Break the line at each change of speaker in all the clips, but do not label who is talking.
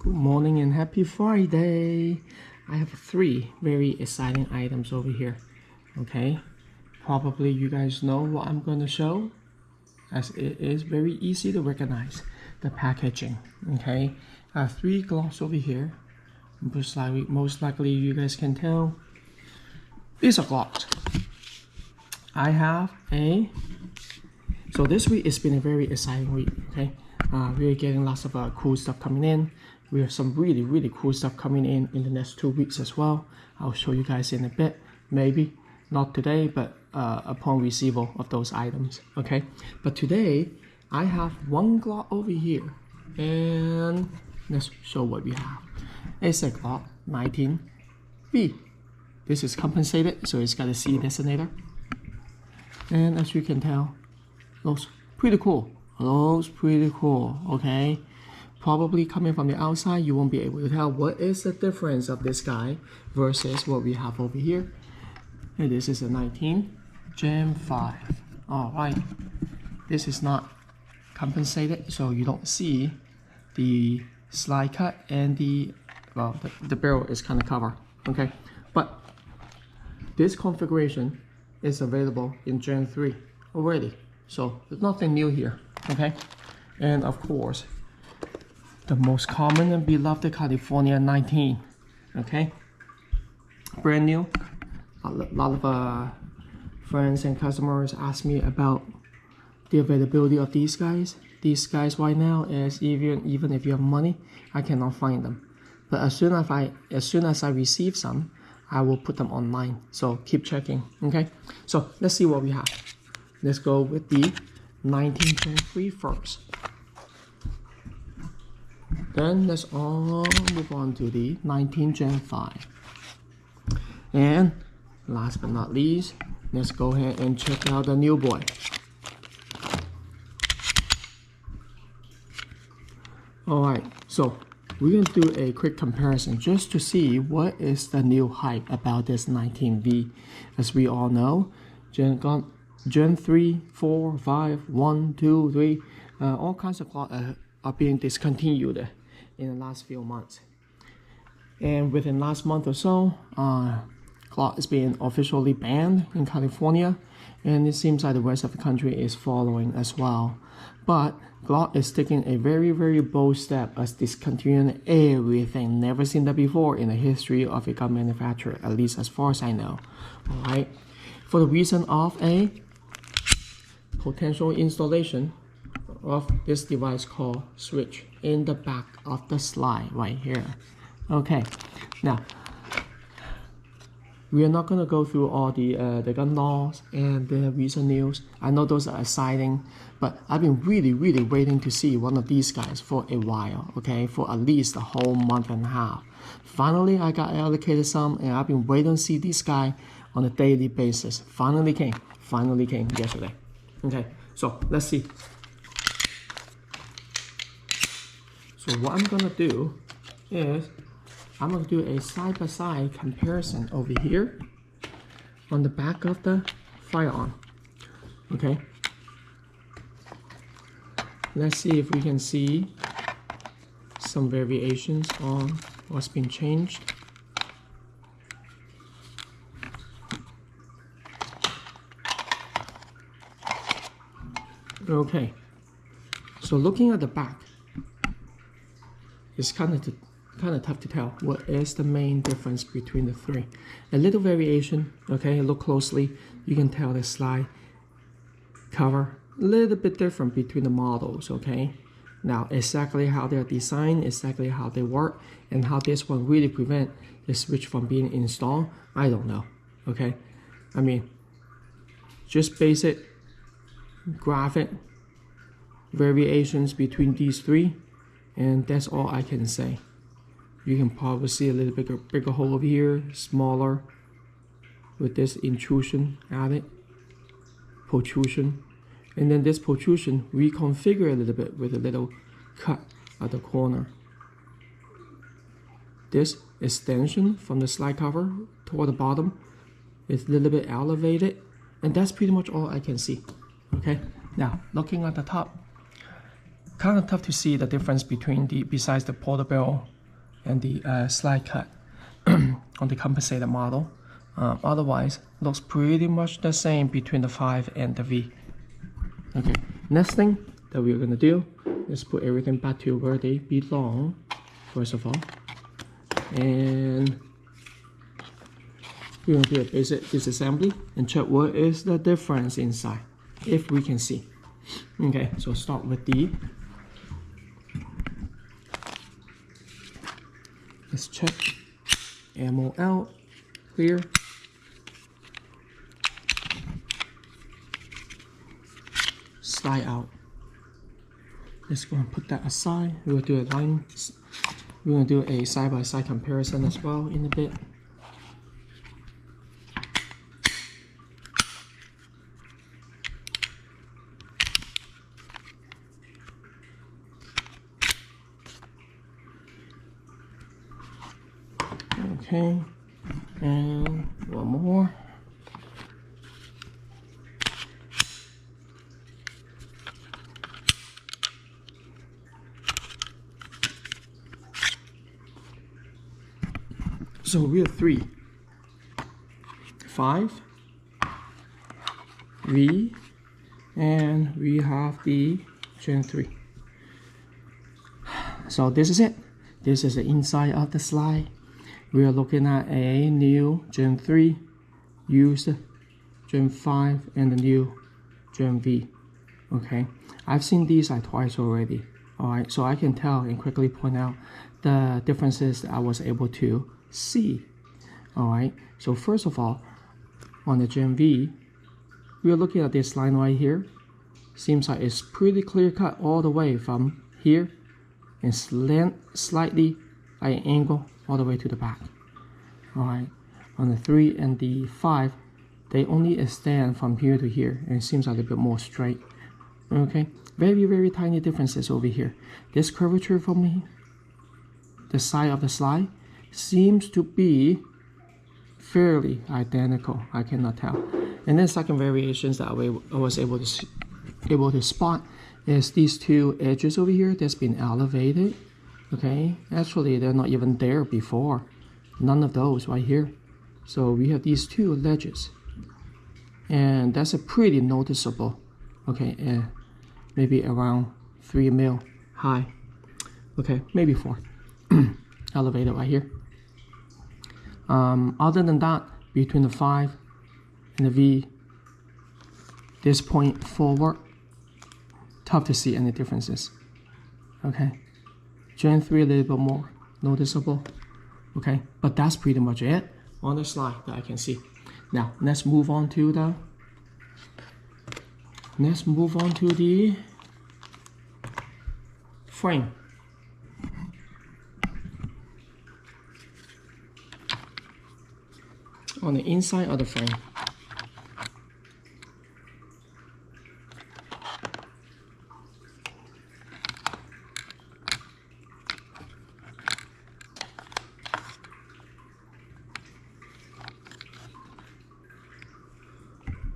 Good morning and happy Friday. I have 3 very exciting items over here. Okay, probably you guys know what I'm going to show, as it is very easy to recognize the packaging. Okay, I have 3 Glocks over here. Most likely you guys can tell these are Glocks. I have so this week it's been a very exciting week. Okay, we're getting lots of cool stuff coming in. We have some really cool stuff coming in the next 2 weeks as well. I'll show you guys in a bit, maybe not today, but upon receival of those items. Okay, but today I have 1 Glock over here, and let's show what we have. It's a Glock 19V. This is compensated, so it's got a C designator, and as you can tell, looks pretty cool. Okay, probably coming from the outside you won't be able to tell what is the difference of this guy versus what we have over here. And this is a 19 Gen 5. All right, this is not compensated, so you don't see the slide cut, and the barrel is kind of covered. Okay, but this configuration is available in Gen 3 already, so there's nothing new here. Okay, and of course the most common and beloved California 19. Okay, brand new. A lot of friends and customers ask me about the availability of these guys. These guys right now, is even if you have money, I cannot find them. But as soon as I receive some, I will put them online. So keep checking. Okay, so let's see what we have. Let's go with the 19 Gen 3 first. Then let's all move on to the 19 Gen 5. And last but not least, let's go ahead and check out the new boy. Alright, so we're going to do a quick comparison just to see what is the new hype about this 19V. As we all know, Gen 3, 4, 5, 1, 2, 3, all kinds of clocks are being discontinued in the last few months. And within last month or so, Glock is being officially banned in California, and it seems like the rest of the country is following as well. But Glock is taking a very bold step as discontinuing everything. Never seen that before in the history of a gun manufacturer, at least as far as I know. Alright, for the reason of a potential installation of this device called switch in the back of the slide right here. Okay, now we are not going to go through all the gun laws and the recent news. I know those are exciting, but I've been really waiting to see one of these guys for a while. Okay, for at least a whole month and a half. Finally, I got allocated some, and I've been waiting to see this guy on a daily basis. Finally came yesterday. Okay, so let's see. So what I'm gonna do is I'm gonna do a side-by-side comparison over here on the back of the firearm. Okay, let's see if we can see some variations on what's been changed. Okay, so looking at the back, it's kind of tough to tell what is the main difference between the 3. A little variation. Okay, look closely, you can tell the slide cover a little bit different between the models. Okay, now exactly how they're designed, exactly how they work, and how this one really prevent the switch from being installed, I don't know. Okay, I mean, just basic graphic variations between these 3, and that's all I can say. You can probably see a little bigger hole over here, smaller, with this intrusion added, protrusion, and then this protrusion reconfigure a little bit with a little cut at the corner. This extension from the slide cover toward the bottom is a little bit elevated, and that's pretty much all I can see. Okay, now looking at the top, kind of tough to see the difference between besides the portable and the slide cut on the compensated model. Otherwise, looks pretty much the same between the 5 and the V. Okay, next thing that we're gonna do is put everything back to where they belong, first of all. And we're gonna do a basic disassembly and check what is the difference inside, if we can see. Okay, so start with the, let's check, ammo out, clear. Slide out. Let's go and put that aside. We'll do a line. We're gonna do a side-by-side comparison as well in a bit. Okay, and one more. So we have 3, 5, V, and we have the Gen 3. So this is it. This is the inside of the slide. We are looking at a new Gen 3, used Gen 5, and the new Gen V. Okay, I've seen these twice already. Alright, so I can tell and quickly point out the differences that I was able to see. Alright, so first of all, on the Gen V, we are looking at this line right here. Seems like it's pretty clear cut all the way from here and slant slightly at an angle all the way to the back. Alright, on the 3 and the 5, they only extend from here to here and it seems like a bit more straight. Okay, very tiny differences over here. This curvature from me, the side of the slide, seems to be fairly identical. I cannot tell. And then second variations that I was able to spot is these 2 edges over here that's been elevated. Okay, actually they're not even there before. None of those right here. So we have these 2 ledges, and that's a pretty noticeable. Okay, maybe around 3 mil high. Okay, maybe 4. Elevated right here. Other than that, between the 5 and the V, this point forward, tough to see any differences. Okay, Gen 3 a little bit more noticeable. Okay, but that's pretty much it on the slide that I can see. Now let's move on to the frame. On the inside of the frame,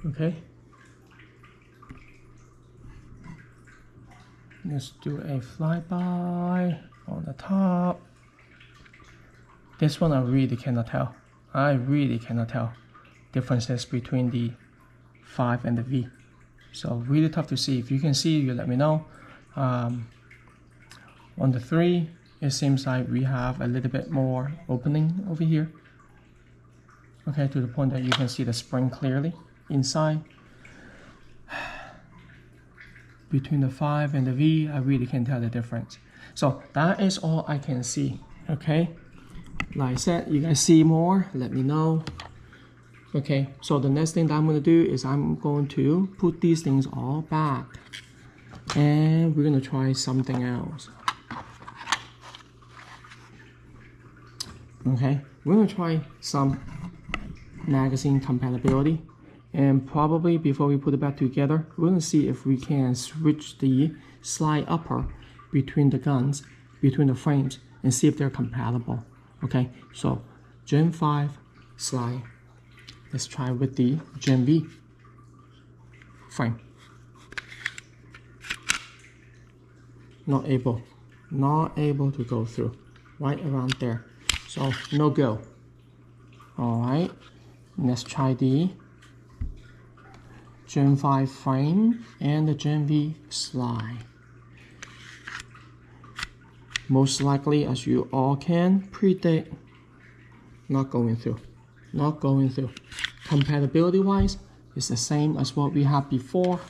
okay, let's do a flyby on the top. This one I really cannot tell. I really cannot tell differences between the 5 and the V. So really tough to see. If you can see, you let me know. On the 3, it seems like we have a little bit more opening over here. Okay, to the point that you can see the spring clearly inside. Between the 5 and the V, I really can't tell the difference. So that is all I can see. Okay, like I said, you guys see more, let me know. Okay, so the next thing that I'm going to do is I'm going to put these things all back, and we're going to try something else. Okay, we're going to try some magazine compatibility, and probably before we put it back together, we're going to see if we can switch the slide upper between the guns, between the frames, and see if they're compatible. Okay, so Gen 5 slide. Let's try with the Gen V frame. Not able to go through. right around there. So no go. All right, let's try the Gen 5 frame and the Gen V slide. Most likely, as you all can predict, not going through. Not going through. Compatibility wise, it's the same as what we had before.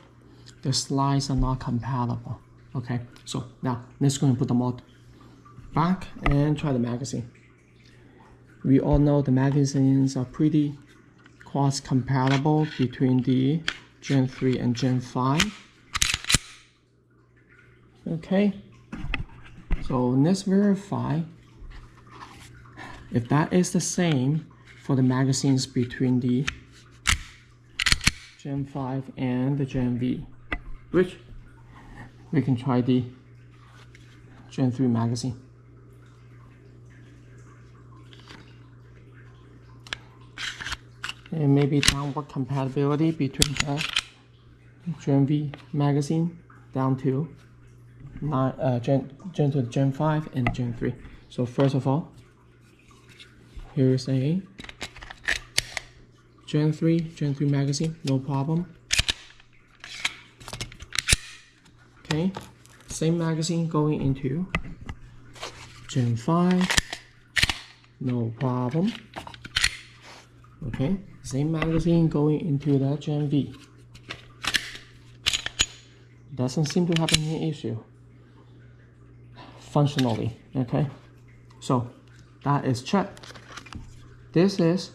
The slides are not compatible. Okay, so now let's go and put them all back and try the magazine. We all know the magazines are pretty cross compatible between the Gen 3 and Gen 5. Okay, so let's verify if that is the same for the magazines between the Gen 5 and the Gen V, which we can try the Gen 3 magazine. And maybe downward compatibility between the Gen V magazine down to Gen 5 and Gen 3. So first of all, here is a Gen 3 magazine, no problem. Okay, same magazine going into Gen 5, no problem. Okay, same magazine going into the Gen V. Doesn't seem to have any issue functionally. Okay, so that is checked. This is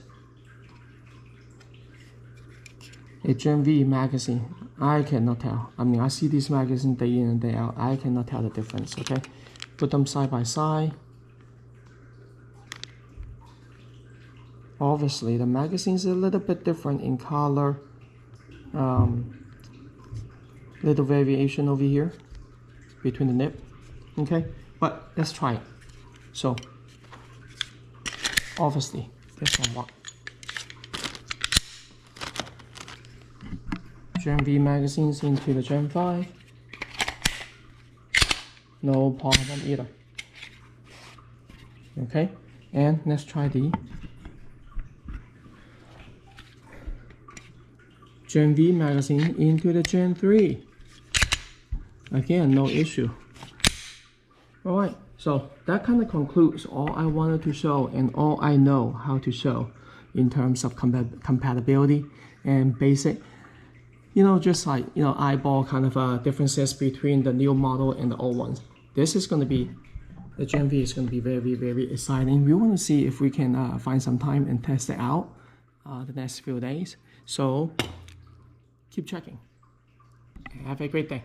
a Gen V magazine. I cannot tell. I mean, I see this magazine day in and day out. I cannot tell the difference. Okay, put them side by side. Obviously, the magazine is a little bit different in color. Little variation over here between the nib. Okay, but let's try it. So, obviously, this one works. Gen V magazines into the Gen 5. No problem either. Okay, and let's try the Gen V magazine into the Gen 3. Again, no issue. Alright, so that kind of concludes all I wanted to show and all I know how to show in terms of compatibility and basic, just like, eyeball kind of differences between the new model and the old ones. This is going to be, the Gen V is going to be very, very exciting. We want to see if we can find some time and test it out the next few days. So keep checking. Have a great day.